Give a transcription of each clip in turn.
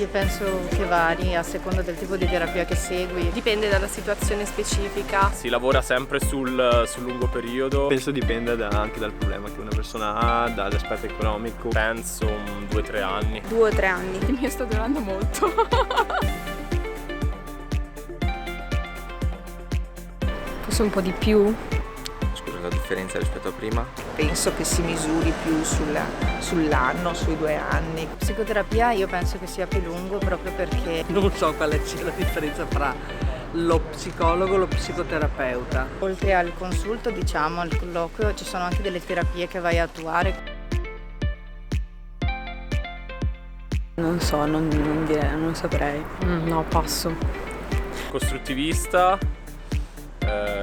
Io penso che vari a seconda del tipo di terapia che segui. Dipende dalla situazione specifica. Si lavora sempre sul lungo periodo. Penso dipenda anche dal problema che una persona ha, dall'aspetto economico. Penso 2 o 3 anni. 2 o 3 anni. Il mio sta durando molto. Forse un po' di più. Scusa, la differenza rispetto a prima? Penso che si misuri più sull'anno, sui 2 anni. Psicoterapia io penso che sia più lungo proprio perché Non so quale sia la differenza fra lo psicologo e lo psicoterapeuta. oltre al consulto, diciamo, al colloquio, ci sono anche delle terapie che vai a attuare. Non so, non saprei. No, passo. Costruttivista,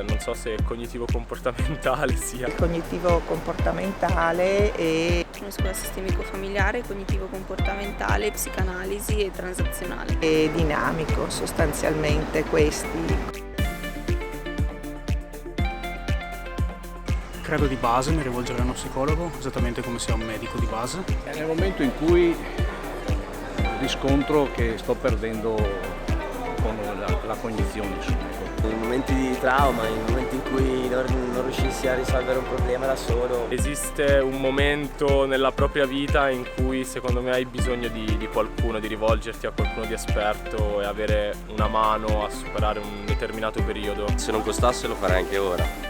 non so se cognitivo-comportamentale sia. Il cognitivo comportamentale e Scuola sistemico familiare, cognitivo comportamentale, psicanalisi e transazionale. dinamico sostanzialmente questi. Credo di base mi rivolgerei a uno psicologo, esattamente come sia un medico di base. È nel momento in cui riscontro che sto perdendo con la cognizione, insomma. In momenti di trauma, in momenti in cui non riuscissi a risolvere un problema da solo. Esiste un momento nella propria vita in cui secondo me hai bisogno di qualcuno, di rivolgerti a qualcuno di esperto e avere una mano a superare un determinato periodo. Se non costasse lo farei anche ora.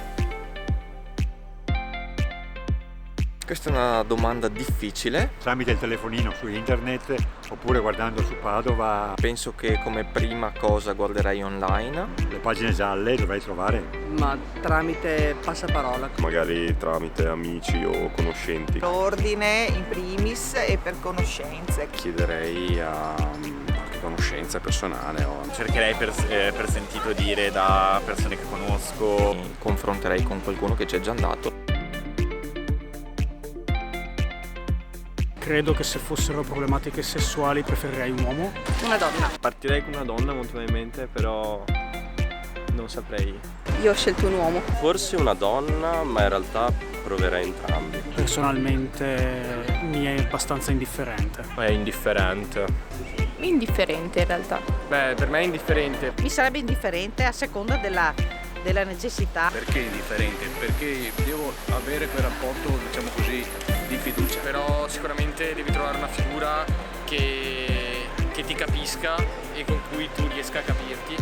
Questa è una domanda difficile. Tramite il telefonino su internet oppure guardando su Padova. Penso che come prima cosa guarderei online. Le pagine gialle dovrei trovare. Ma tramite passaparola. Magari tramite amici o conoscenti. Ordine in primis e per conoscenze. Chiederei a qualche conoscenza personale. Cercherei per sentito dire da persone che conosco. Mi confronterei con qualcuno che ci è già andato. Credo che se fossero problematiche sessuali preferirei un uomo. Una donna. Partirei con una donna molto probabilmente, però non saprei. Io ho scelto un uomo. Forse una donna, ma in realtà proverei entrambi. Personalmente mi è abbastanza indifferente. È indifferente. Indifferente in realtà. Beh, per me è indifferente. Mi sarebbe indifferente a seconda della necessità. Perché indifferente? Perché devo avere quel rapporto, diciamo così, di fiducia. Però sicuramente devi trovare una figura che ti capisca e con cui tu riesca a capirti.